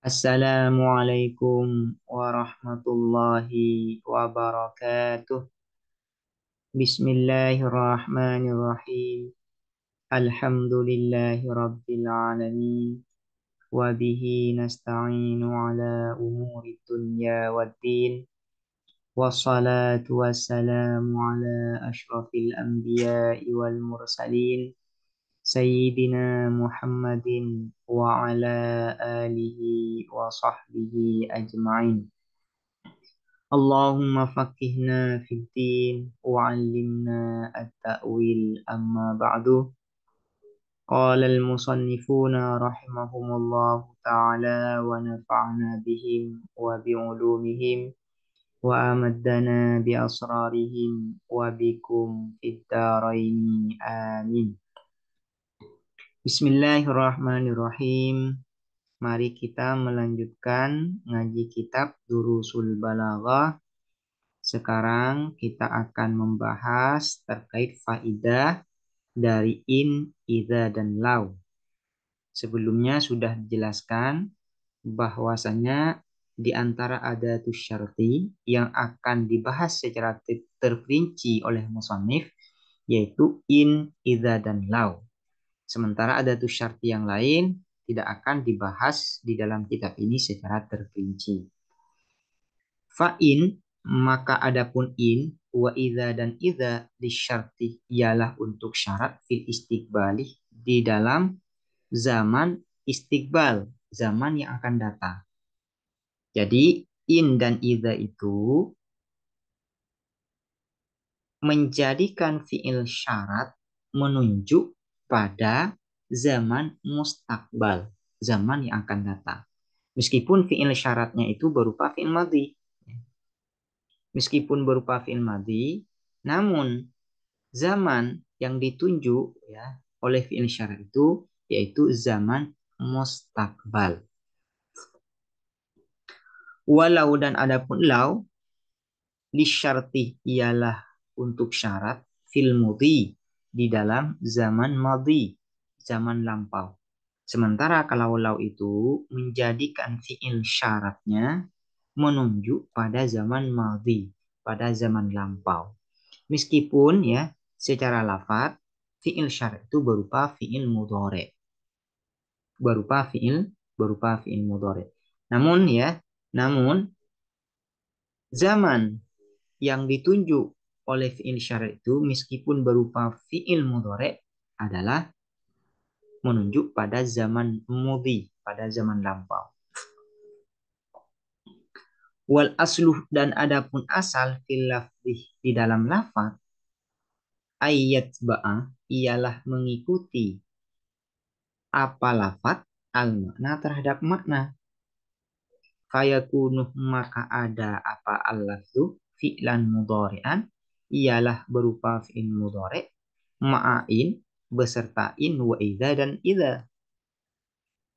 Assalamualaikum warahmatullahi wabarakatuh. Bismillahirrahmanirrahim. Alhamdulillahi rabbil alamin. Wabihi nasta'inu ala umuri dunya waddin. Wassalatu wassalamu ala ashrafil anbiya'i wal mursalin. Sayyidina Muhammadin wa ala alihi wa sahbihi ajma'in. Allahumma faqihna fid din wa 'allimna at-ta'wil amma ba'du. Qala al-musannifuna rahimahumullahu ta'ala wa nafa'na bihim wa bi'ulumihim wa amaddana bi asrarihim wa bikum fid dharaini amin. Bismillahirrahmanirrahim. Mari kita melanjutkan ngaji kitab Durusul Balaghah. Sekarang kita akan membahas terkait faidah dari in, idza, dan lau. Sebelumnya sudah dijelaskan bahwasanya di antara adatus syarti yang akan dibahas secara terperinci oleh musannif yaitu in, idza, dan lau. Sementara adatus syarti yang lain tidak akan dibahas di dalam kitab ini secara terperinci. Fa'in, maka adapun in, wa idza dan idza disyarti ialah untuk syarat fil istiqbali di dalam zaman istiqbal, zaman yang akan datang. Jadi in dan idza itu menjadikan fiil syarat menunjuk pada zaman mustakbal, zaman yang akan datang. Meskipun fiil syaratnya itu berupa fiil madhi. Meskipun berupa fiil madhi, namun zaman yang ditunjuk ya oleh fiil syarat itu yaitu zaman mustakbal. Walau dan adapun lau disyarti ialah untuk syarat fil mudhi di dalam zaman madhi, zaman lampau. Sementara kalau lau itu menjadikan fiil syaratnya menunjuk pada zaman madhi, pada zaman lampau. Meskipun ya secara lafaz fiil syarat itu berupa fiil mudhari. Berupa fiil mudhari. Namun zaman yang ditunjuk oleh fiil syarat itu meskipun berupa fiil mudhari adalah menunjuk pada zaman mudhi, pada zaman lampau. Wal asluh dan adapun asal fil lafzih di dalam lafaz ayat ba'ah ialah mengikuti apa lafaz al makna terhadap makna. Fayakunuh maka ada apa al lafzu fi'lan mudhari'an ialah berupa fi'il mudhari' ma'ain beserta in wa idza dan idza.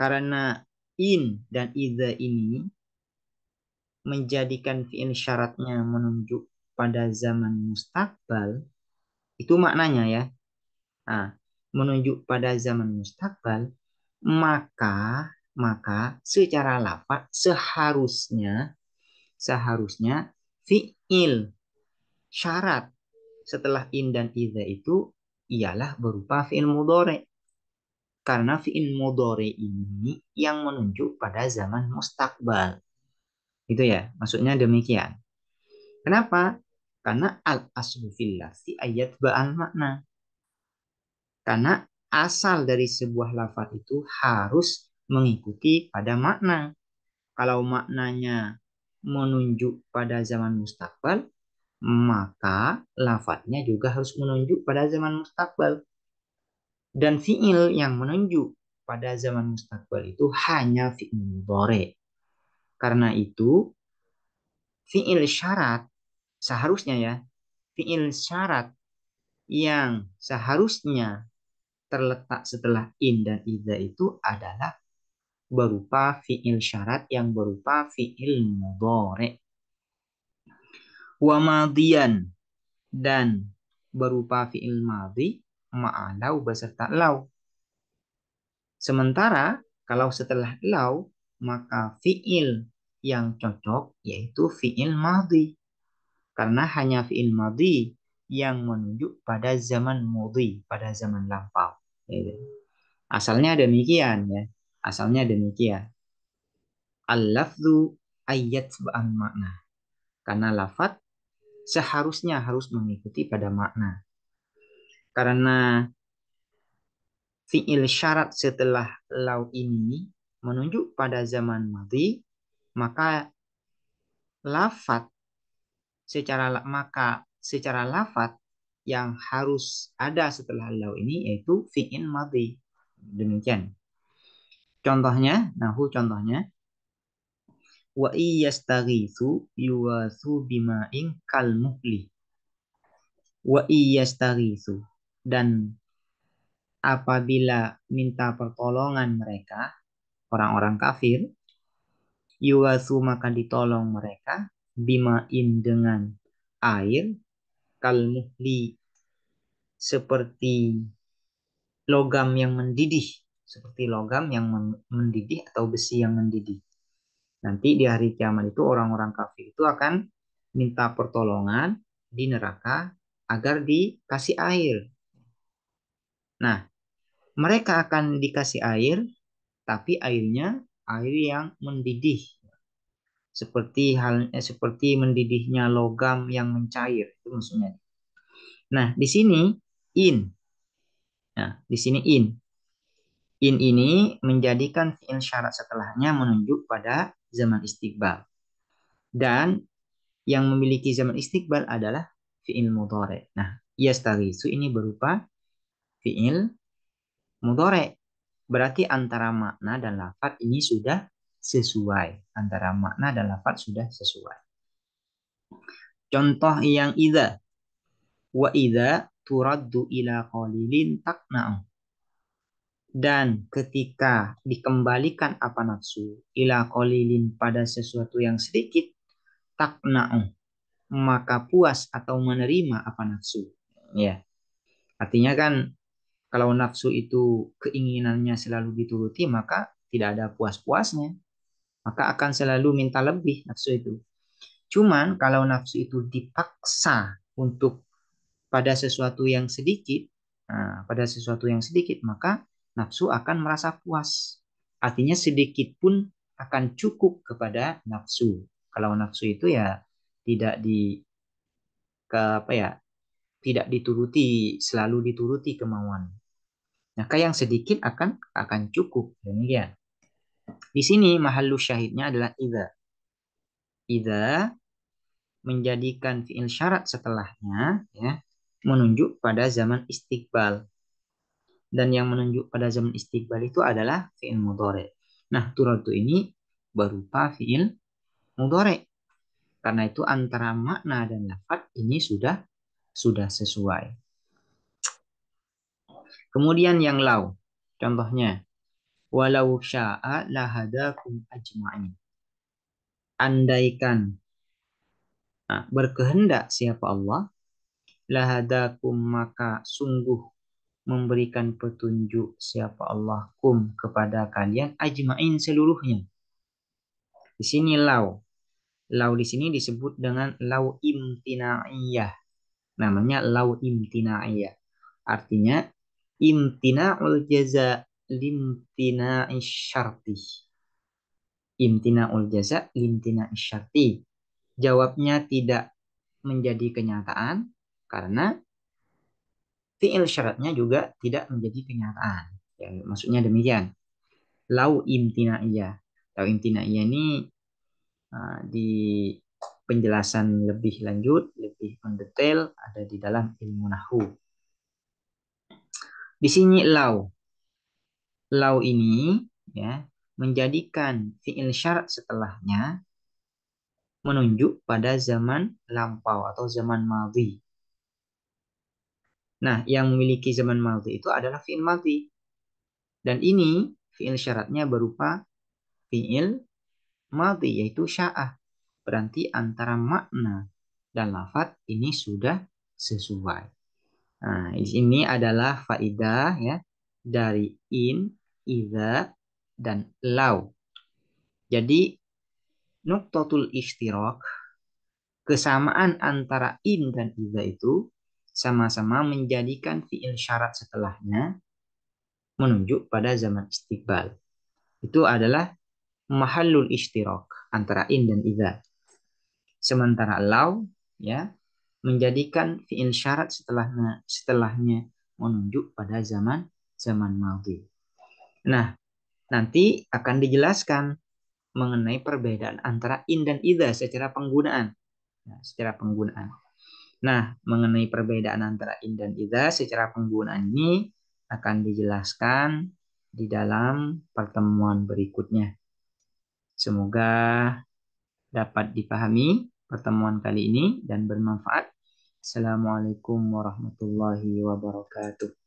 Karena in dan idza ini menjadikan fi'il syaratnya menunjuk pada zaman mustakbal, itu maknanya ya. Nah, menunjuk pada zaman mustakbal, maka secara lafaz seharusnya fi'il syarat setelah in dan idza itu ialah berupa fi'il mudhari. Karena fi'il mudhari ini yang menunjuk pada zaman mustakbal. Itu ya, maksudnya demikian. Kenapa? Karena al-aslu fil lafzi ayat ba'al makna. Karena asal dari sebuah lafaz itu harus mengikuti pada makna. Kalau maknanya menunjuk pada zaman mustakbal, maka lafadznya juga harus menunjuk pada zaman mustakbal. Dan fiil yang menunjuk pada zaman mustakbal itu hanya fiil mudhari. Karena itu fiil syarat seharusnya ya, fiil syarat yang seharusnya terletak setelah in dan idza itu adalah berupa fiil syarat yang berupa fiil mudhari. Wa madian dan berupa fiil madhi ma'alau beserta lau. Sementara kalau setelah lau maka fi'il yang cocok yaitu fi'il madhi. Karena hanya fi'il madhi yang menunjuk pada zaman madhi, pada zaman lampau. Asalnya demikian ya. Asalnya demikian. Al-lafzu ayat ba'an makna. Karena lafaz seharusnya harus mengikuti pada makna. Karena fi'il syarat setelah lau ini menunjuk pada zaman madhi, maka lafaz secara lafaz yang harus ada setelah lau ini yaitu fi'il madhi. Demikian. Contohnya, wa iyastaghitsu yuwatsu bima'in kalmuhli. Wa iyastaghitsu, dan apabila minta pertolongan mereka, orang-orang kafir, yuwatsu maka ditolong mereka, bima'in dengan air, kalmuhli seperti logam yang mendidih, seperti logam yang mendidih atau besi yang mendidih. Nanti di hari kiamat itu orang-orang kafir itu akan minta pertolongan di neraka agar dikasih air. Nah, mereka akan dikasih air, tapi airnya air yang mendidih, seperti mendidihnya logam yang mencair, itu maksudnya. Nah, di sini in. Nah, di sini in. In ini menjadikan fi'il syarat setelahnya menunjuk pada zaman istiqbal. Dan yang memiliki zaman istiqbal adalah fi'il mudhari. Nah, yastaghiitsu ini berupa fi'il mudhari. Berarti antara makna dan lafaz ini sudah sesuai. Antara makna dan lafaz sudah sesuai. Contoh yang idza. Wa idza turaddu ila qalilin taqna'u. Dan ketika dikembalikan apa nafsu ila qalilin pada sesuatu yang sedikit, taqna'u, maka puas atau menerima apa nafsu. Ya, artinya kan kalau nafsu itu keinginannya selalu dituruti, maka tidak ada puas-puasnya. Maka akan selalu minta lebih nafsu itu. Cuman kalau nafsu itu dipaksa untuk pada sesuatu yang sedikit, maka nafsu akan merasa puas. Artinya sedikit pun akan cukup kepada nafsu. Kalau nafsu itu ya tidak di ke apa ya, tidak dituruti, selalu dituruti kemauan. Maka yang sedikit akan cukup. Demikian. Di sini mahallu syahidnya adalah idza. Idza menjadikan fi'il syarat setelahnya ya menunjuk pada zaman istiqbal. Dan yang menunjuk pada zaman istiqbal itu adalah fi'il mudhari. Nah, turatu ini berupa fi'il mudhari. Karena itu antara makna dan lafaz ini sudah sesuai. Kemudian yang lau. Contohnya, walau sya'a lahadakum ajma'in. Andaikan berkehendak siapa Allah, lahadakum maka sungguh memberikan petunjuk siapa Allah kum kepada kalian ajma'in seluruhnya. Di sini lau. Lau di sini disebut dengan lau imtina'iyah. Namanya lau imtina'iyah. Artinya imtina'ul jaza limtina'i syarti. Imtina'ul jaza limtina'i syarti. Jawabnya tidak menjadi kenyataan karena fi'il syaratnya juga tidak menjadi kenyataan. Ya, maksudnya demikian. Lau imtina'iyah. Lau imtina'iyah ini di penjelasan lebih lanjut, lebih mendetail ada di dalam ilmu nahwu. Di sini lau. Lau ini ya menjadikan fi'il syarat setelahnya menunjuk pada zaman lampau atau zaman madhi. Nah, yang memiliki zaman madhi itu adalah fi'il madhi. Dan ini fi'il syaratnya berupa fi'il madhi yaitu sya'ah. Berarti antara makna dan lafaz ini sudah sesuai. Nah, ini adalah faidah ya dari in, idza, dan lau. Jadi nuqtatul ishtirak, kesamaan antara in dan idza itu sama-sama menjadikan fiil syarat setelahnya menunjuk pada zaman istiqbal. Itu adalah mahallul ishtirak antara in dan idza. Sementara law ya menjadikan fiil syarat setelahnya menunjuk pada zaman madhi. Nah, nanti akan dijelaskan mengenai perbedaan antara in dan idza secara penggunaan. Nah, secara penggunaan. Nah, mengenai perbedaan antara in dan idza secara penggunaan ini akan dijelaskan di dalam pertemuan berikutnya. Semoga dapat dipahami pertemuan kali ini dan bermanfaat. Assalamualaikum warahmatullahi wabarakatuh.